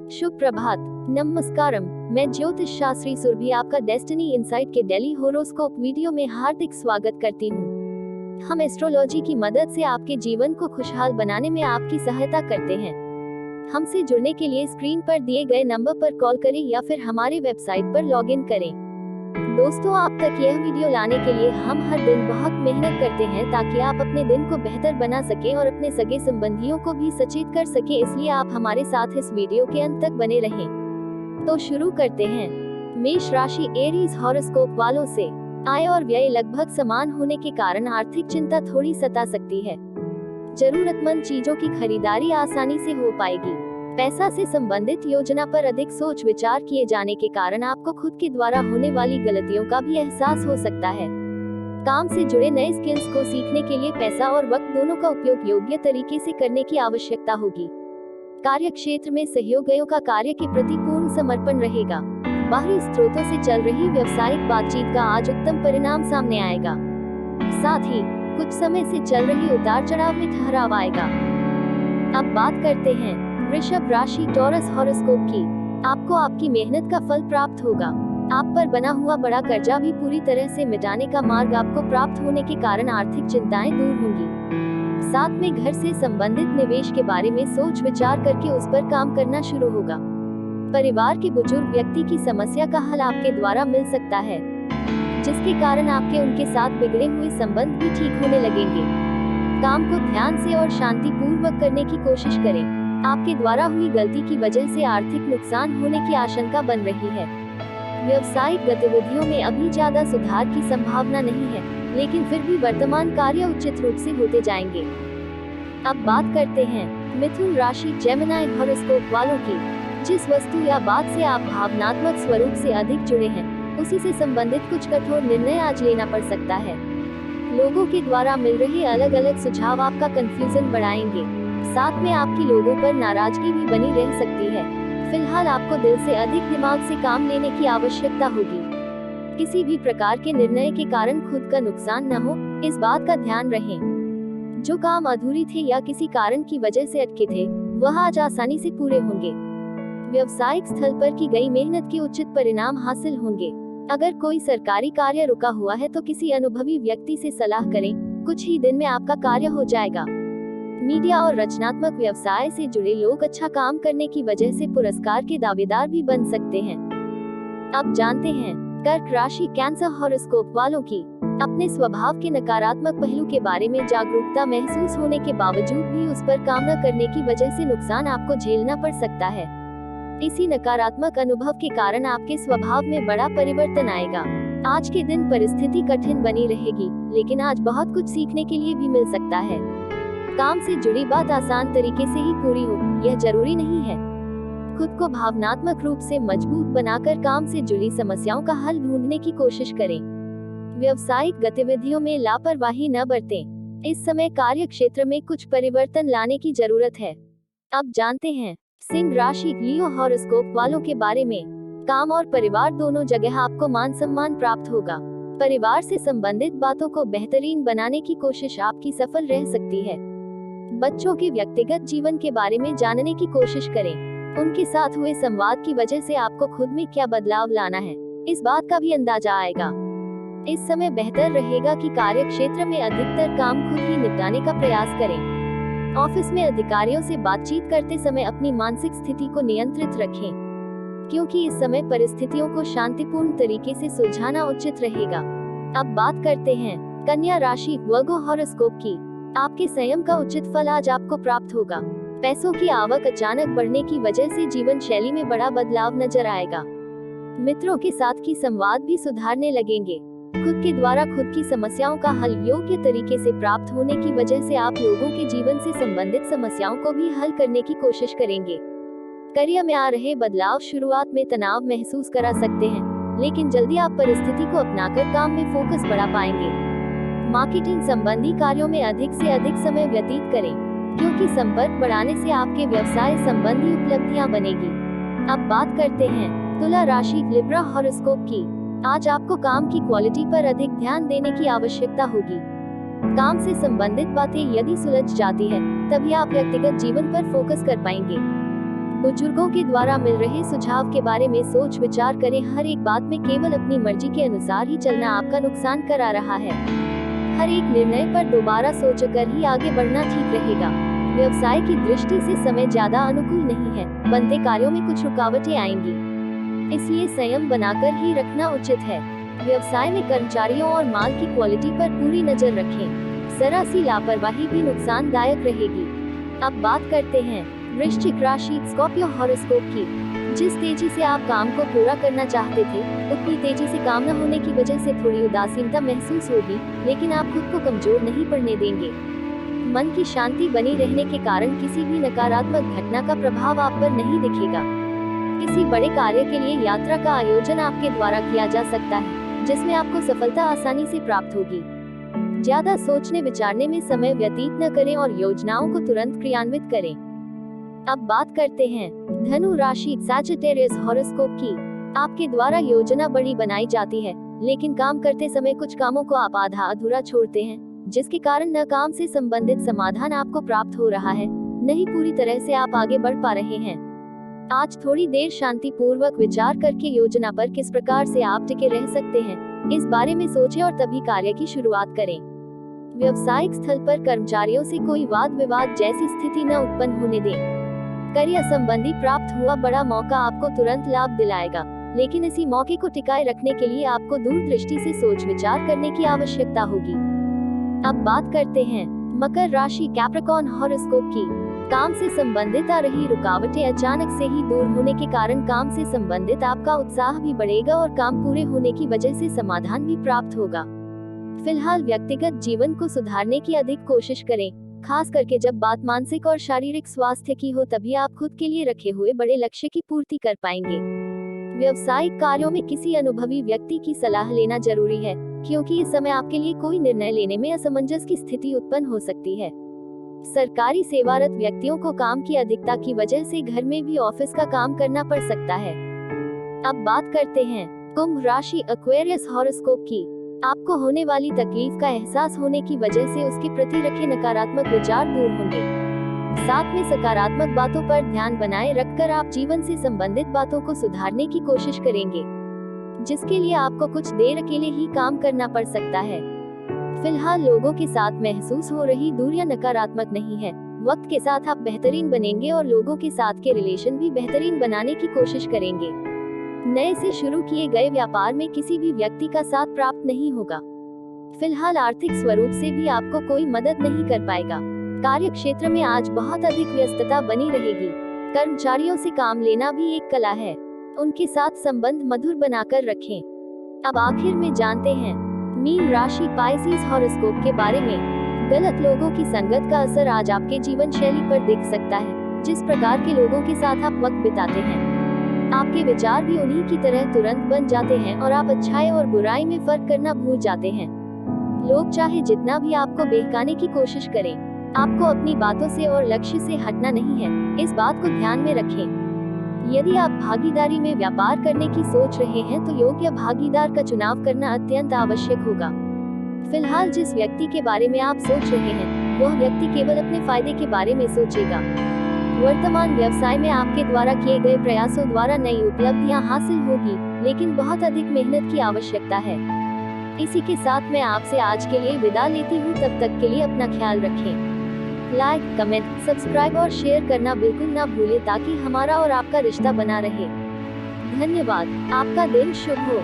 शुभ प्रभात, नमस्कारम। मैं ज्योतिष शास्त्री सुरभि आपका डेस्टिनी इंसाइट के डेली होरोस्कोप वीडियो में हार्दिक स्वागत करती हूँ। हम एस्ट्रोलॉजी की मदद से आपके जीवन को खुशहाल बनाने में आपकी सहायता करते हैं। हमसे जुड़ने के लिए स्क्रीन पर दिए गए नंबर पर कॉल करें या फिर हमारे वेबसाइट पर लॉगिन करें। दोस्तों, आप तक यह वीडियो लाने के लिए हम हर दिन बहुत मेहनत करते हैं ताकि आप अपने दिन को बेहतर बना सकें और अपने सगे संबंधियों को भी सचेत कर सकें, इसलिए आप हमारे साथ इस वीडियो के अंत तक बने रहें। तो शुरू करते हैं। मेष राशि एरीज हॉरोस्कोप वालों से आय और व्यय लगभग समान होने के कारण आर्थिक चिंता थोड़ी सता सकती है। जरूरतमंद चीजों की खरीदारी आसानी से हो पाएगी। पैसा से संबंधित योजना पर अधिक सोच विचार किए जाने के कारण आपको खुद के द्वारा होने वाली गलतियों का भी एहसास हो सकता है। काम से जुड़े नए स्किल्स को सीखने के लिए पैसा और वक्त दोनों का उपयोग योग्य तरीके से करने की आवश्यकता होगी। कार्य क्षेत्र में सहयोगियों का कार्य के प्रति पूर्ण समर्पण रहेगा। बाहरी स्रोतों से चल रही व्यावसायिक बातचीत का आज उत्तम परिणाम सामने आएगा। साथ ही कुछ समय से चल रही उतार चढ़ाव में ठहराव आएगा। अब बात करते हैं वृषभ राशि टॉरस हॉरोस्कोप की। आपको आपकी मेहनत का फल प्राप्त होगा। आप पर बना हुआ बड़ा कर्जा भी पूरी तरह से मिटाने का मार्ग आपको प्राप्त होने के कारण आर्थिक चिंताएं दूर होंगी। साथ में घर से संबंधित निवेश के बारे में सोच विचार करके उस पर काम करना शुरू होगा। परिवार के बुजुर्ग व्यक्ति की समस्या का हल आपके द्वारा मिल सकता है, जिसके कारण आपके उनके साथ बिगड़े हुए संबंध भी ठीक होने लगेंगे। काम को ध्यान से और शांति पूर्वक करने की कोशिश करें। आपके द्वारा हुई गलती की वजह से आर्थिक नुकसान होने की आशंका बन रही है। व्यावसायिक गतिविधियों में अभी ज्यादा सुधार की संभावना नहीं है, लेकिन फिर भी वर्तमान कार्य उचित रूप से होते जाएंगे। अब बात करते हैं मिथुन राशि जेमिनी हॉरोस्कोप वालों की। जिस वस्तु या बात से आप भावनात्मक स्वरूप से अधिक जुड़े हैं, उसी से संबंधित कुछ कठोर निर्णय आज लेना पड़ सकता है। लोगों के द्वारा मिल रहे अलग अलग सुझाव आपका कंफ्यूजन बढ़ाएंगे। साथ में आपकी लोगों पर नाराजगी भी बनी रह सकती है। फिलहाल आपको दिल से अधिक दिमाग से काम लेने की आवश्यकता होगी। किसी भी प्रकार के निर्णय के कारण खुद का नुकसान न हो, इस बात का ध्यान रखें। जो काम अधूरी थे या किसी कारण की वजह से अटके थे, वह आज आसानी से पूरे होंगे। व्यावसायिक स्थल पर की गई मेहनत के उचित परिणाम हासिल होंगे। अगर कोई सरकारी कार्य रुका हुआ है तो किसी अनुभवी व्यक्ति से सलाह करें। कुछ ही दिन में आपका कार्य हो जाएगा। मीडिया और रचनात्मक व्यवसाय से जुड़े लोग अच्छा काम करने की वजह से पुरस्कार के दावेदार भी बन सकते हैं। अब जानते हैं कर्क राशि कैंसर हॉरोस्कोप वालों की। अपने स्वभाव के नकारात्मक पहलू के बारे में जागरूकता महसूस होने के बावजूद भी उस पर काम न करने की वजह से नुकसान आपको झेलना पड़ सकता है। इसी नकारात्मक अनुभव के कारण आपके स्वभाव में बड़ा परिवर्तन आएगा। आज के दिन परिस्थिति कठिन बनी रहेगी, लेकिन आज बहुत कुछ सीखने के लिए भी मिल सकता है। काम से जुड़ी बात आसान तरीके से ही पूरी हो, यह जरूरी नहीं है। खुद को भावनात्मक रूप से मजबूत बनाकर काम से जुड़ी समस्याओं का हल ढूंढने की कोशिश करें। व्यावसायिक गतिविधियों में लापरवाही न बरतें। इस समय कार्य क्षेत्र में कुछ परिवर्तन लाने की जरूरत है। अब जानते हैं सिंह राशि लियो हॉरोस्कोप वालों के बारे में। काम और परिवार दोनों जगह आपको मान सम्मान प्राप्त होगा। परिवार से संबंधित बातों को बेहतरीन बनाने की कोशिश आपकी सफल रह सकती है। बच्चों के व्यक्तिगत जीवन के बारे में जानने की कोशिश करें। उनके साथ हुए संवाद की वजह से आपको खुद में क्या बदलाव लाना है, इस बात का भी अंदाजा आएगा। इस समय बेहतर रहेगा कि कार्य क्षेत्र में अधिकतर काम खुद ही निपटाने का प्रयास करें। ऑफिस में अधिकारियों से बातचीत करते समय अपनी मानसिक स्थिति को नियंत्रित रखें, क्योंकि इस समय परिस्थितियों को शांतिपूर्ण तरीके से सुलझाना उचित रहेगा। अब बात करते हैं कन्या राशि वर्गो हॉरोस्कोप की। आपके संयम का उचित फल आज आपको प्राप्त होगा। पैसों की आवक अचानक बढ़ने की वजह से जीवन शैली में बड़ा बदलाव नजर आएगा। मित्रों के साथ की संवाद भी सुधारने लगेंगे। खुद के द्वारा खुद की समस्याओं का हल योग्य तरीके से प्राप्त होने की वजह से आप लोगों के जीवन से संबंधित समस्याओं को भी हल करने की कोशिश करेंगे। करियर में आ रहे बदलाव शुरुआत में तनाव महसूस करा सकते हैं, लेकिन जल्दी आप परिस्थिति को अपनाकर काम में फोकस बढ़ा पाएंगे। मार्केटिंग संबंधी कार्यों में अधिक से अधिक समय व्यतीत करें, क्योंकि संपर्क बढ़ाने से आपके व्यवसाय संबंधी उपलब्धियां बनेगी। अब बात करते हैं तुला राशि लिब्रा हॉरोस्कोप की। आज आपको काम की क्वालिटी पर अधिक ध्यान देने की आवश्यकता होगी। काम से संबंधित बातें यदि सुलझ जाती है, तभी आप व्यक्तिगत जीवन पर फोकस कर पाएंगे। बुजुर्गों के द्वारा मिल रहे सुझाव के बारे में सोच विचार करें। हर एक बात में केवल अपनी मर्जी के अनुसार ही चलना आपका नुकसान करा रहा है। हर एक निर्णय पर दोबारा सोचकर ही आगे बढ़ना ठीक रहेगा। व्यवसाय की दृष्टि से समय ज्यादा अनुकूल नहीं है। बनते कार्यों में कुछ रुकावटें आएंगी, इसलिए संयम बनाकर ही रखना उचित है। व्यवसाय में कर्मचारियों और माल की क्वालिटी पर पूरी नजर रखें। जरा सी लापरवाही भी नुकसानदायक रहेगी। अब बात करते हैं वृश्चिक राशि स्कॉर्पियो हॉरोस्कोप की। जिस तेजी से आप काम को पूरा करना चाहते थे, उतनी तेजी से काम न होने की वजह से थोड़ी उदासीनता महसूस होगी, लेकिन आप खुद को कमजोर नहीं पड़ने देंगे। मन की शांति बनी रहने के कारण किसी भी नकारात्मक घटना का प्रभाव आप पर नहीं दिखेगा। किसी बड़े कार्य के लिए यात्रा का आयोजन आपके द्वारा किया जा सकता है, जिसमें आपको सफलता आसानी से प्राप्त होगी। ज्यादा सोचने विचारने में समय व्यतीत न करें और योजनाओं को तुरंत क्रियान्वित करें। अब बात करते हैं धनु राशि सैजिटेरियस हॉरोस्कोप की। आपके द्वारा योजना बड़ी बनाई जाती है, लेकिन काम करते समय कुछ कामों को आप आधा अधूरा छोड़ते हैं, जिसके कारण न काम से संबंधित समाधान आपको प्राप्त हो रहा है, न ही पूरी तरह से आप आगे बढ़ पा रहे हैं। आज थोड़ी देर शांति पूर्वक विचार करके योजना पर किस प्रकार से आप टिके रह सकते हैं, इस बारे में सोचें और तभी कार्य की शुरुआत करें। व्यावसायिक स्थल पर कर्मचारियों से कोई वाद विवाद जैसी स्थिति न उत्पन्न होने दें। करियर संबंधी प्राप्त हुआ बड़ा मौका आपको तुरंत लाभ दिलाएगा, लेकिन इसी मौके को टिकाए रखने के लिए आपको दूरदृष्टि से सोच विचार करने की आवश्यकता होगी। अब बात करते हैं मकर राशि कैप्रिकॉर्न हॉरोस्कोप की। काम से संबंधित आ रही रुकावटें अचानक से ही दूर होने के कारण काम से संबंधित आपका उत्साह भी बढ़ेगा और काम पूरे होने की वजह से समाधान भी प्राप्त होगा। फिलहाल व्यक्तिगत जीवन को सुधारने की अधिक कोशिश करें, खास करके जब बात मानसिक और शारीरिक स्वास्थ्य की हो। तभी आप खुद के लिए रखे हुए बड़े लक्ष्य की पूर्ति कर पाएंगे। व्यावसायिक कार्यों में किसी अनुभवी व्यक्ति की सलाह लेना जरूरी है, क्योंकि इस समय आपके लिए कोई निर्णय लेने में असमंजस की स्थिति उत्पन्न हो सकती है। सरकारी सेवारत व्यक्तियों को काम की अधिकता की वजह से घर में भी ऑफिस का काम करना पड़ सकता है। अब बात करते हैं कुंभ राशि एक्वेरियस हॉरोस्कोप की। आपको होने वाली तकलीफ का एहसास होने की वजह से उसके प्रति रखे नकारात्मक विचार दूर होंगे। साथ में सकारात्मक बातों पर ध्यान बनाए रखकर आप जीवन से संबंधित बातों को सुधारने की कोशिश करेंगे, जिसके लिए आपको कुछ देर अकेले ही काम करना पड़ सकता है। फिलहाल लोगों के साथ महसूस हो रही दूरियां नकारात्मक नहीं है। वक्त के साथ आप बेहतरीन बनेंगे और लोगों के साथ के रिलेशन भी बेहतरीन बनाने की कोशिश करेंगे। नए से शुरू किए गए व्यापार में किसी भी व्यक्ति का साथ प्राप्त नहीं होगा। फिलहाल आर्थिक स्वरूप से भी आपको कोई मदद नहीं कर पाएगा। कार्य क्षेत्र में आज बहुत अधिक व्यस्तता बनी रहेगी। कर्मचारियों से काम लेना भी एक कला है, उनके साथ संबंध मधुर बनाकर रखें। अब आखिर में जानते हैं मीन राशि पाइसेस हॉरोस्कोप के बारे में। गलत लोगों की संगत का असर आज आपके जीवन शैली पर दिख सकता है। जिस प्रकार के लोगों के साथ आप वक्त बिताते हैं, आपके विचार भी उन्हीं की तरह तुरंत बन जाते हैं और आप अच्छाई और बुराई में फर्क करना भूल जाते हैं। लोग चाहे जितना भी आपको बहकाने की कोशिश करें, आपको अपनी बातों से और लक्ष्य से हटना नहीं है। इस बात को ध्यान में रखें। यदि आप भागीदारी में व्यापार करने की सोच रहे हैं तो योग्य भागीदार का चुनाव करना अत्यंत आवश्यक होगा। फिलहाल जिस व्यक्ति के बारे में आप सोच रहे हैं, वह व्यक्ति केवल अपने फायदे के बारे में सोचेगा। वर्तमान व्यवसाय में आपके द्वारा किए गए प्रयासों द्वारा नई उपलब्धियां हासिल होगी, लेकिन बहुत अधिक मेहनत की आवश्यकता है। इसी के साथ मैं आपसे आज के लिए विदा लेती हूँ। तब तक के लिए अपना ख्याल रखें। लाइक, कमेंट, सब्सक्राइब और शेयर करना बिल्कुल ना भूलें, ताकि हमारा और आपका रिश्ता बना रहे। धन्यवाद। आपका दिन शुभ हो।